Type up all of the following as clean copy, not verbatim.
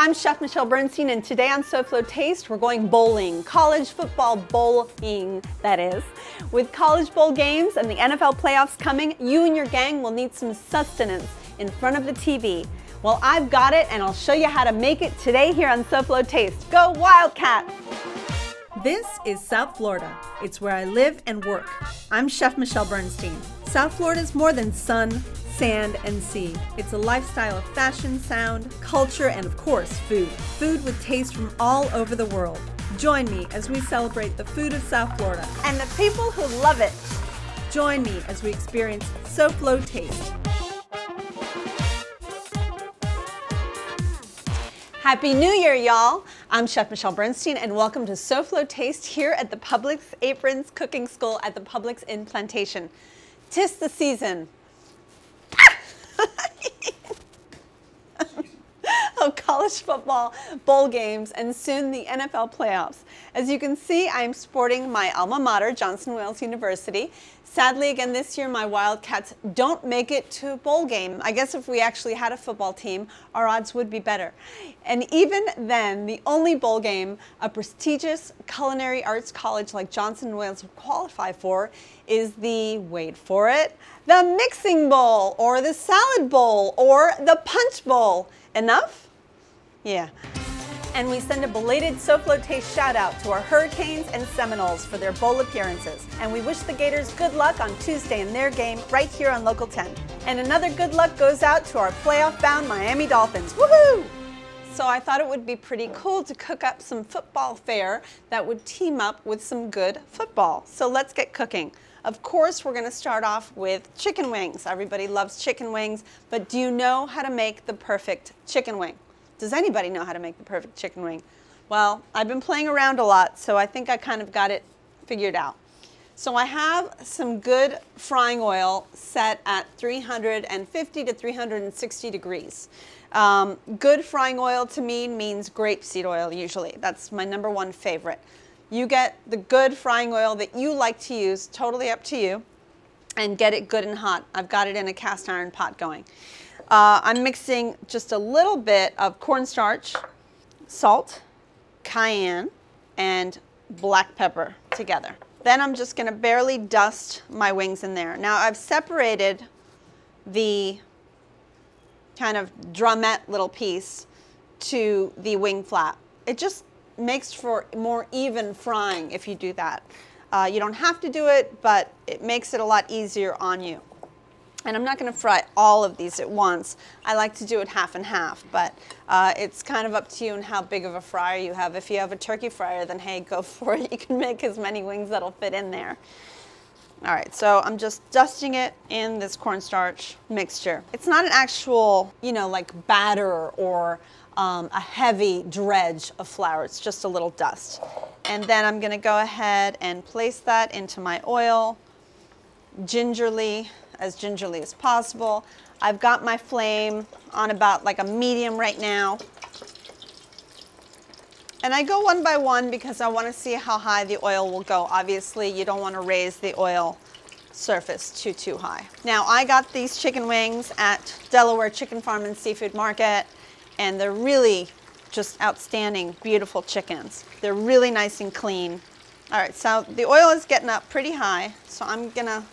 I'm Chef Michelle Bernstein, and today on SoFlo Taste, we're going bowling. College football bowling, that is. With college bowl games and the NFL playoffs coming, you and your gang will need some sustenance in front of the TV. Well, I've got it, and I'll show you how to make it today here on SoFlo Taste. Go Wildcats! This is South Florida. It's where I live and work. I'm Chef Michelle Bernstein. South Florida is more than sun, sand, and sea. It's a lifestyle of fashion, sound, culture, and of course, food. Food with taste from all over the world. Join me as we celebrate the food of South Florida and the people who love it. Join me as we experience SoFlo Taste. Happy New Year, y'all! I'm Chef Michelle Bernstein, and welcome to SoFlo Taste here at the Publix Aprons Cooking School at the Publix in Plantation. 'Tis the season of college football bowl games and soon the NFL playoffs. As you can see, I'm sporting my alma mater, Johnson Wales University. Sadly, again this year, my Wildcats don't make it to a bowl game. I guess if we actually had a football team, our odds would be better. And even then, the only bowl game a prestigious culinary arts college like Johnson Wales would qualify for is the, wait for it, the mixing bowl, or the salad bowl, or the punch bowl. Enough? Yeah. And we send a belated SoFlo Taste shout out to our Hurricanes and Seminoles for their bowl appearances. And we wish the Gators good luck on Tuesday in their game right here on Local 10. And another good luck goes out to our playoff-bound Miami Dolphins. Woohoo! So I thought it would be pretty cool to cook up some football fare that would team up with some good football. So let's get cooking. Of course, we're going to start off with chicken wings. Everybody loves chicken wings, but do you know how to make the perfect chicken wing? Does anybody know how to make the perfect chicken wing? Well, I've been playing around a lot, so I think I kind of got it figured out. So I have some good frying oil set at 350 to 360 degrees. Good frying oil to me means grapeseed oil usually. That's my #1 favorite. You get the good frying oil that you like to use, totally up to you, and get it good and hot. I've got it in a cast iron pot going. I'm mixing just a little bit of cornstarch, salt, cayenne, and black pepper together. Then I'm just going to barely dust my wings in there. Now I've separated the kind of drumette little piece to the wing flap. It just makes for more even frying if you do that. You don't have to do it, but it makes it a lot easier on you. And I'm not going to fry all of these at once. I like to do it half and half, but it's kind of up to you and how big of a fryer you have. If you have a turkey fryer, then hey, go for it. You can make as many wings that'll fit in there. All right, so I'm just dusting it in this cornstarch mixture. It's not an actual, you know, like batter or a heavy dredge of flour. It's just a little dust. And then I'm going to go ahead and place that into my oil gingerly as possible. I've got my flame on about like a medium right now. And I go one by one because I want to see how high the oil will go. Obviously, you don't want to raise the oil surface too high. Now, I got these chicken wings at Delaware Chicken Farm and Seafood Market, and they're really just outstanding, beautiful chickens. They're really nice and clean. All right, so the oil is getting up pretty high, so I'm gonna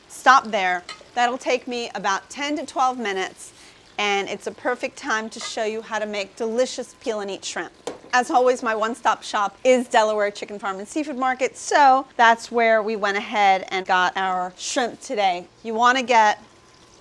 stop there. That'll take me about 10 to 12 minutes, and it's a perfect time to show you how to make delicious peel and eat shrimp. As always, my one-stop shop is Delaware Chicken Farm and Seafood Market, so that's where we went ahead and got our shrimp today. You want to get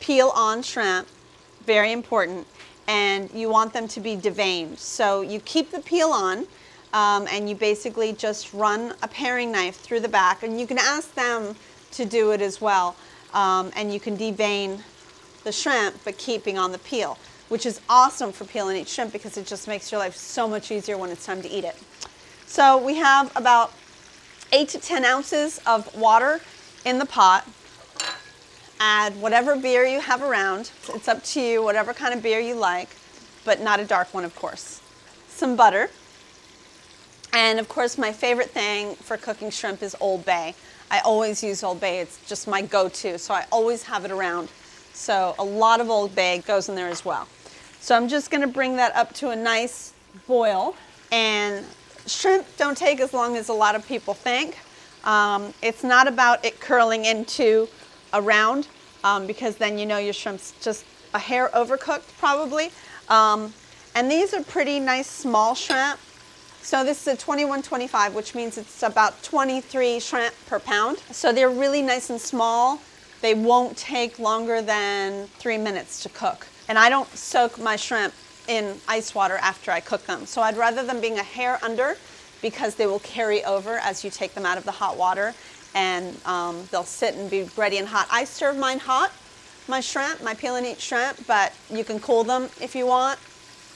peel-on shrimp, very important, and you want them to be deveined. So you keep the peel on, and you basically just run a paring knife through the back, and you can ask them to do it as well. And you can devein the shrimp, but keeping on the peel, which is awesome for peel and eat shrimp because it just makes your life so much easier when it's time to eat it. So we have about 8 to 10 ounces of water in the pot. Add whatever beer you have around. It's up to you, whatever kind of beer you like, but not a dark one, of course. Some butter. And of course, my favorite thing for cooking shrimp is Old Bay. I always use Old Bay. It's just my go-to, so I always have it around. So a lot of Old Bay goes in there as well. So I'm just gonna bring that up to a nice boil. And shrimp don't take as long as a lot of people think. It's not about it curling into a round because then you know your shrimp's just a hair overcooked probably. And these are pretty nice small shrimp. So this is a 21.25, which means it's about 23 shrimp per pound. So they're really nice and small. They won't take longer than 3 minutes to cook. And I don't soak my shrimp in ice water after I cook them. So I'd rather them being a hair under because they will carry over as you take them out of the hot water, and they'll sit and be ready and hot. I serve mine hot, my shrimp, my peel and eat shrimp, but you can cool them if you want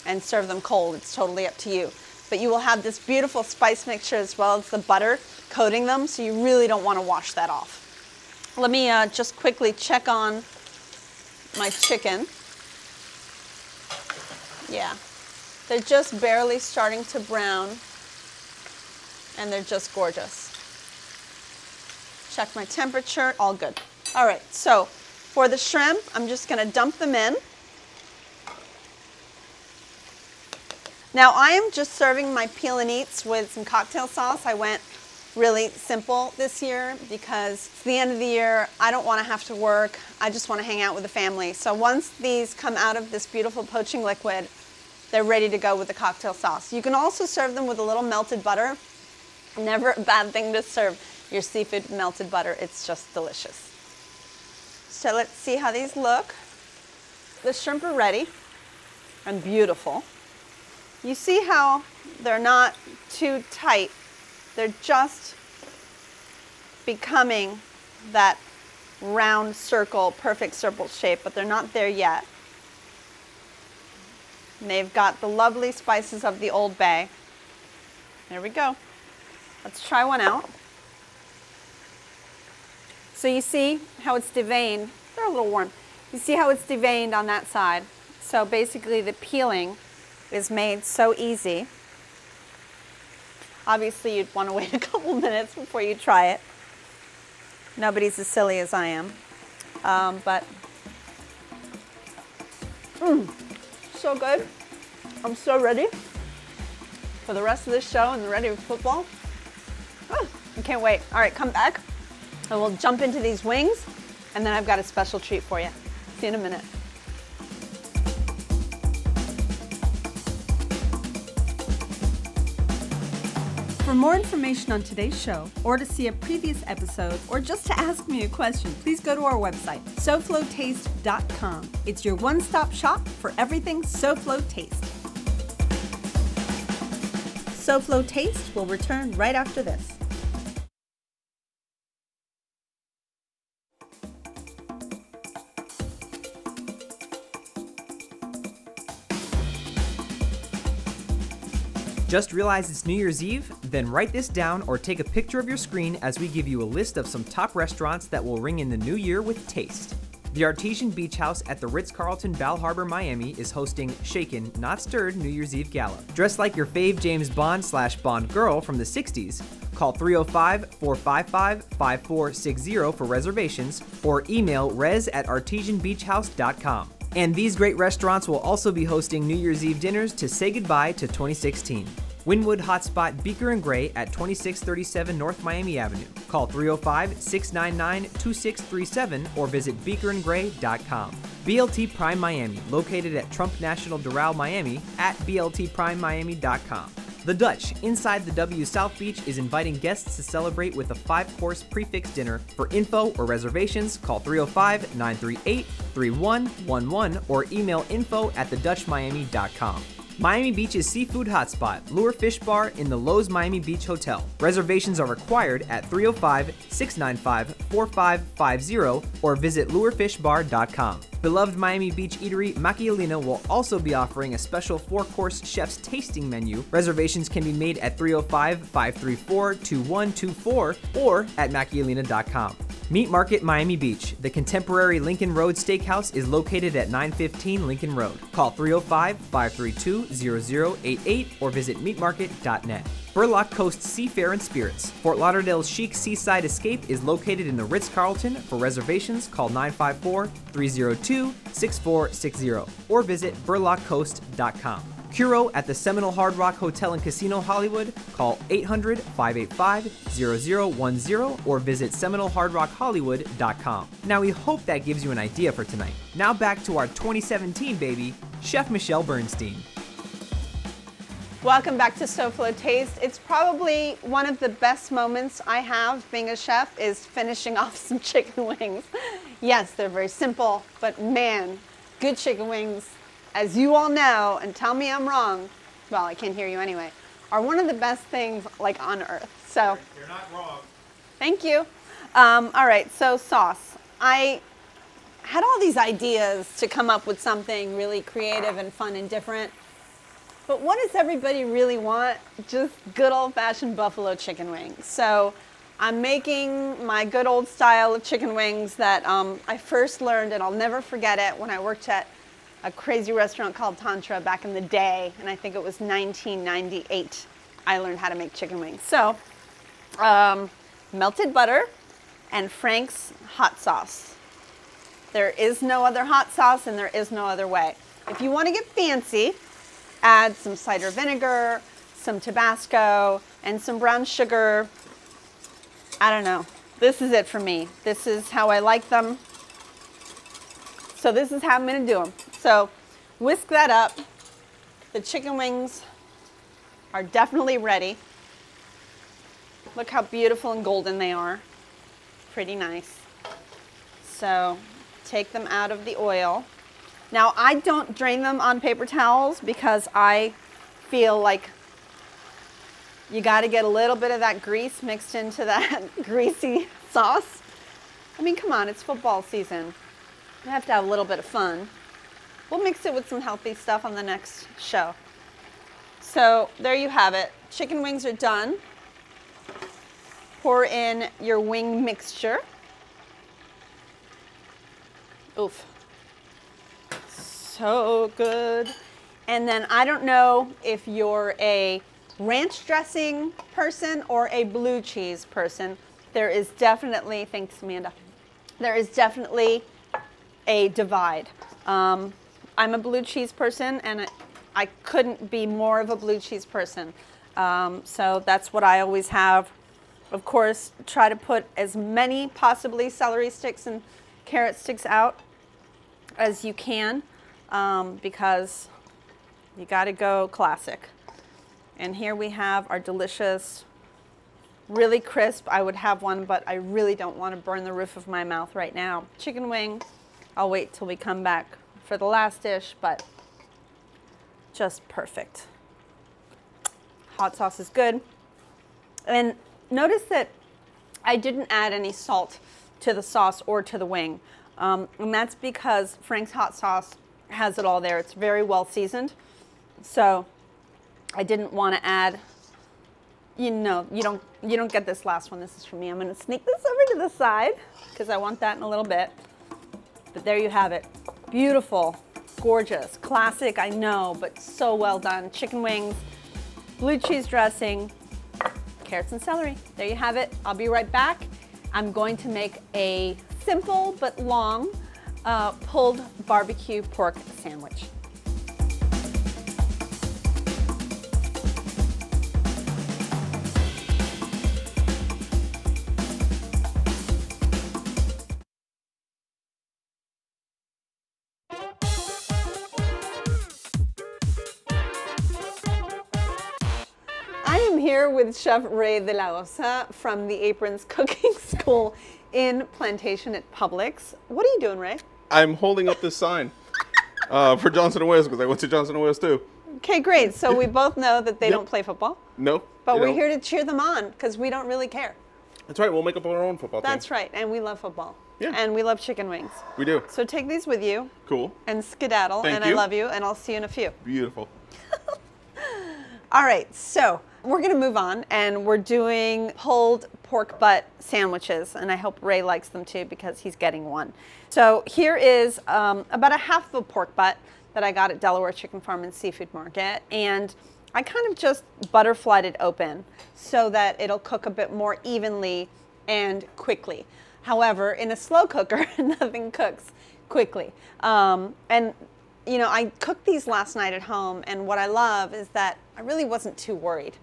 and serve them cold. It's totally up to you. But you will have this beautiful spice mixture as well as the butter coating them, so you really don't want to wash that off. Let me just quickly check on my chicken. Yeah, they're just barely starting to brown, and they're just gorgeous. Check my temperature, all good. All right, so for the shrimp, I'm just gonna dump them in. Now I am just serving my peel and eats with some cocktail sauce. I went really simple this year because it's the end of the year. I don't want to have to work. I just want to hang out with the family. So once these come out of this beautiful poaching liquid, they're ready to go with the cocktail sauce. You can also serve them with a little melted butter. Never a bad thing to serve your seafood with melted butter. It's just delicious. So let's see how these look. The shrimp are ready and beautiful. You see how they're not too tight. They're just becoming that round circle, perfect circle shape, but they're not there yet. And they've got the lovely spices of the Old Bay. There we go. Let's try one out. So you see how it's deveined. They're a little warm. You see how it's deveined on that side. So basically the peeling is made so easy. Obviously you'd want to wait a couple minutes before you try it. Nobody's as silly as I am. So good. I'm so ready for the rest of this show and ready for football. Oh, I can't wait. All right, come back and we'll jump into these wings, and then I've got a special treat for you. See you in a minute. For more information on today's show, or to see a previous episode, or just to ask me a question, please go to our website, SoFloTaste.com. It's your one-stop shop for everything SoFlo Taste. SoFlo Taste will return right after this. Just realized it's New Year's Eve? Then write this down or take a picture of your screen as we give you a list of some top restaurants that will ring in the new year with taste. The Artesian Beach House at the Ritz-Carlton Bal Harbour, Miami is hosting Shaken, Not Stirred New Year's Eve Gala. Dressed like your fave James Bond/Bond girl from the 60s, call 305-455-5460 for reservations or email res@artesianbeachhouse.com. And these great restaurants will also be hosting New Year's Eve dinners to say goodbye to 2016. Wynwood Hotspot Beaker & Gray at 2637 North Miami Avenue. Call 305-699-2637 or visit beakerandgray.com. BLT Prime Miami, located at Trump National Doral, Miami, at bltprimemiami.com. The Dutch, inside the W South Beach, is inviting guests to celebrate with a 5-course prefix dinner. For info or reservations, call 305-938-3111 or email info@thedutchmiami.com. Miami Beach's seafood hotspot, Lure Fishbar in the Loews Miami Beach Hotel. Reservations are required at 305-695-4550 or visit lurefishbar.com. Beloved Miami Beach eatery Machialina will also be offering a special 4-course chef's tasting menu. Reservations can be made at 305-534-2124 or at machialina.com. Meat Market Miami Beach. The contemporary Lincoln Road Steakhouse is located at 915 Lincoln Road. Call 305-532-0088 or visit meatmarket.net. Burlock Coast Seafair and Spirits. Fort Lauderdale's chic seaside escape is located in the Ritz-Carlton. For reservations, call 954-302-6460 or visit burlockcoast.com. Kuro at the Seminole Hard Rock Hotel and Casino Hollywood. Call 800-585-0010 or visit SeminoleHardRockHollywood.com. Now we hope that gives you an idea for tonight. Now back to our 2017 baby, Chef Michelle Bernstein. Welcome back to SoFlo Taste. It's probably one of the best moments I have being a chef is finishing off some chicken wings. Yes, they're very simple, but man, good chicken wings, as you all know, and tell me I'm wrong, well, I can't hear you anyway, are one of the best things like on earth. So you're not wrong. Thank you. All right, so sauce. I had all these ideas to come up with something really creative and fun and different. But what does everybody really want? Just good old-fashioned buffalo chicken wings. So I'm making my good old style of chicken wings that I first learned, and I'll never forget it, when I worked at a crazy restaurant called Tantra back in the day, and I think it was 1998. I learned how to make chicken wings. So melted butter and Frank's hot sauce. There is no other hot sauce and there is no other way. If you want to get fancy, add some cider vinegar, some Tabasco, and some brown sugar. I don't know. This is it for me. This is how I like them. So this is how I'm going to do them. So whisk that up. The chicken wings are definitely ready. Look how beautiful and golden they are. Pretty nice. So take them out of the oil. Now I don't drain them on paper towels because I feel like you got to get a little bit of that grease mixed into that greasy sauce. I mean, come on, it's football season. You have to have a little bit of fun. We'll mix it with some healthy stuff on the next show. So there you have it. Chicken wings are done. Pour in your wing mixture. Oof. So good. And then I don't know if you're a ranch dressing person or a blue cheese person. There is definitely, thanks Amanda, there is definitely a divide. I'm a blue cheese person and I couldn't be more of a blue cheese person. So that's what I always have. Of course, try to put as many possibly celery sticks and carrot sticks out as you can because you got to go classic. And here we have our delicious, really crisp. I would have one, but I really don't want to burn the roof of my mouth right now. Chicken wing. I'll wait till we come back for the last dish, but just perfect. Hot sauce is good. And notice that I didn't add any salt to the sauce or to the wing. And that's because Frank's hot sauce has it all there. It's very well seasoned. So I didn't want to add, you know, you don't get this last one. This is for me. I'm going to sneak this over to the side because I want that in a little bit. But there you have it. Beautiful, gorgeous, classic, I know, but so well done. Chicken wings, blue cheese dressing, carrots and celery. There you have it. I'll be right back. I'm going to make a simple but long pulled barbecue pork sandwich. Here with Chef Ray de la Osa from the Aprons Cooking School in Plantation at Publix. What are you doing, Ray? I'm holding up this sign for Johnson & Wales because I went to Johnson & Wales too. Okay, great. So we both know that they don't play football. No. But we're here to cheer them on because we don't really care. That's right. We'll make up our own football team. That's right. And we love football. Yeah. And we love chicken wings. We do. So take these with you. Cool. And skedaddle. Thank and you. I love you. And I'll see you in a few. Beautiful. All right. So we're going to move on, and we're doing pulled pork butt sandwiches, and I hope Ray likes them too because he's getting one. So here is about a half of a pork butt that I got at Delaware Chicken Farm and Seafood Market, and I kind of just butterflied it open so that it'll cook a bit more evenly and quickly. However, in a slow cooker, nothing cooks quickly. And you know, I cooked these last night at home, and what I love is that I really wasn't too worried.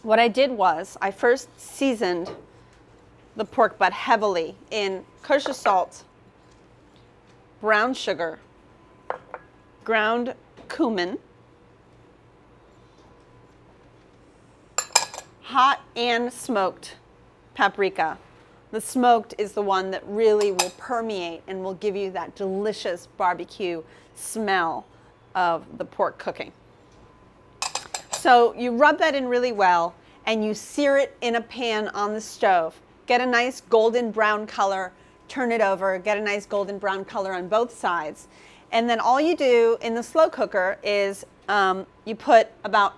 What I did was I first seasoned the pork butt heavily in kosher salt, brown sugar, ground cumin, hot and smoked paprika. The smoked is the one that really will permeate and will give you that delicious barbecue smell of the pork cooking. So you rub that in really well and you sear it in a pan on the stove. Get a nice golden brown color, turn it over, get a nice golden brown color on both sides. And then all you do in the slow cooker is you put about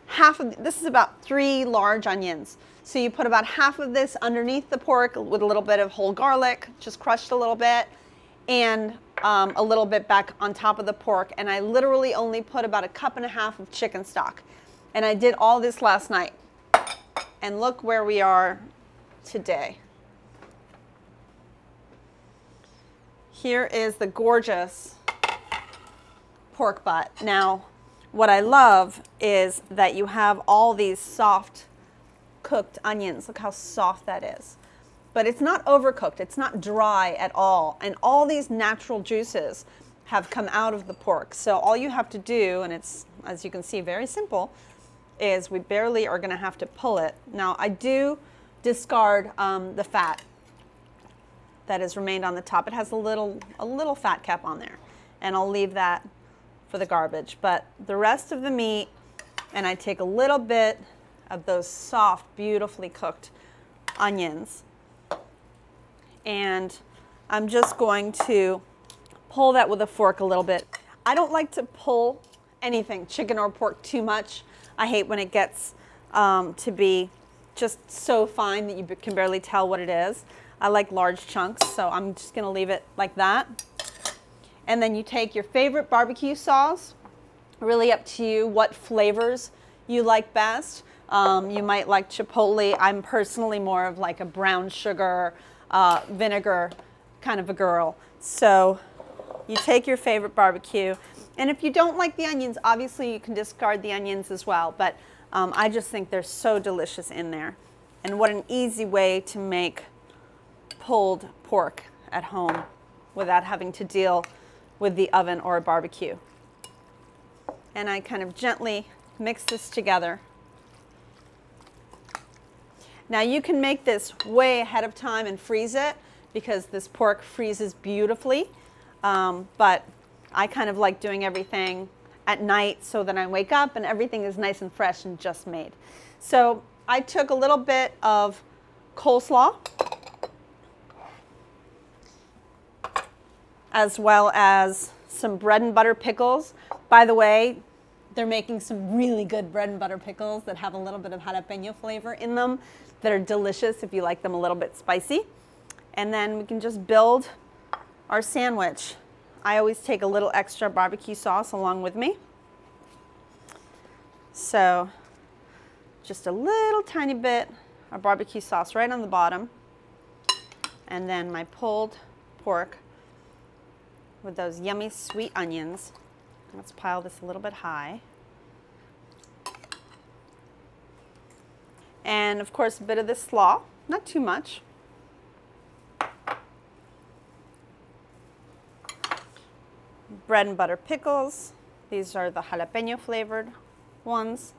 half of, this is about 3 large onions. So you put about half of this underneath the pork with a little bit of whole garlic, just crushed a little bit, and a little bit back on top of the pork. And I literally only put about 1.5 cups of chicken stock. And I did all this last night. And look where we are today. Here is the gorgeous pork butt. Now, what I love is that you have all these soft cooked onions. Look how soft that is. But it's not overcooked. It's not dry at all. And all these natural juices have come out of the pork. So all you have to do, and it's, as you can see, very simple, is we barely are going to have to pull it. Now, I do discard the fat that has remained on the top. It has a little fat cap on there, and I'll leave that for the garbage. But the rest of the meat, and I take a little bit of those soft, beautifully cooked onions, and I'm just going to pull that with a fork a little bit. I don't like to pull anything, chicken or pork, too much. I hate when it gets to be just so fine that you can barely tell what it is. I like large chunks, so I'm just gonna leave it like that. And then you take your favorite barbecue sauce, really up to you what flavors you like best. You might like chipotle. I'm personally more of like a brown sugar, vinegar kind of a girl. So you take your favorite barbecue, and if you don't like the onions, obviously you can discard the onions as well, but I just think they're so delicious in there. And what an easy way to make pulled pork at home without having to deal with the oven or a barbecue. And I kind of gently mix this together. Now you can make this way ahead of time and freeze it because this pork freezes beautifully, but I kind of like doing everything at night so that I wake up and everything is nice and fresh and just made. So I took a little bit of coleslaw, as well as some bread and butter pickles. By the way, they're making some really good bread and butter pickles that have a little bit of jalapeno flavor in them that are delicious if you like them a little bit spicy. And then we can just build our sandwich. I always take a little extra barbecue sauce along with me. So just a little tiny bit of barbecue sauce right on the bottom. And then my pulled pork with those yummy sweet onions. Let's pile this a little bit high. And of course, a bit of this slaw, not too much. Bread and butter pickles. These are the jalapeno flavored ones.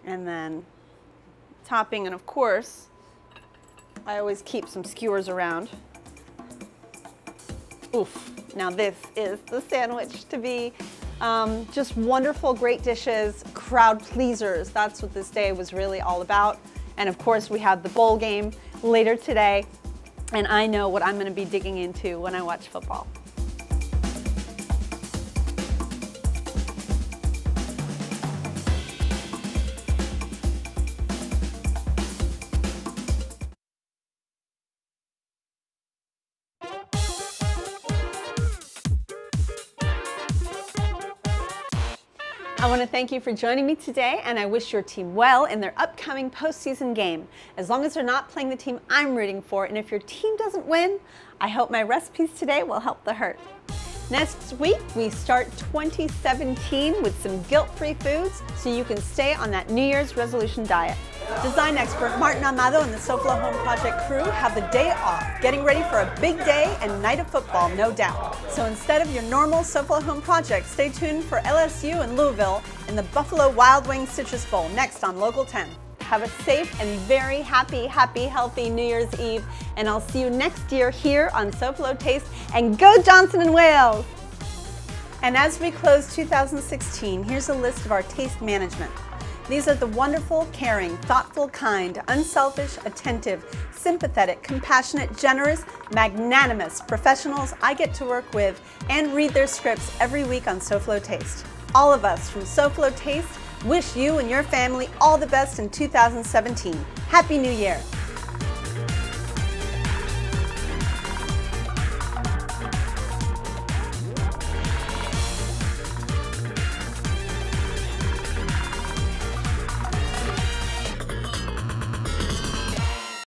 And then topping, and of course, I always keep some skewers around. Oof, now this is the sandwich to be. Just wonderful, great dishes, crowd pleasers. That's what this day was really all about. And of course, we have the bowl game later today, and I know what I'm going to be digging into when I watch football. I want to thank you for joining me today, and I wish your team well in their upcoming postseason game. As long as they're not playing the team I'm rooting for, and if your team doesn't win, I hope my recipes today will help the hurt. Next week, we start 2017 with some guilt-free foods so you can stay on that New Year's resolution diet. Design expert Martin Amado and the SoFlo Home Project crew have the day off, getting ready for a big day and night of football, no doubt. So instead of your normal SoFlo Home Project, stay tuned for LSU and Louisville in the Buffalo Wild Wings Citrus Bowl next on Local 10. Have a safe and very happy, healthy New Year's Eve, and I'll see you next year here on SoFlo Taste, and go Johnson & Wales! And as we close 2016, here's a list of our taste management. These are the wonderful, caring, thoughtful, kind, unselfish, attentive, sympathetic, compassionate, generous, magnanimous professionals I get to work with and read their scripts every week on SoFlo Taste. All of us from SoFlo Taste wish you and your family all the best in 2017. Happy New Year!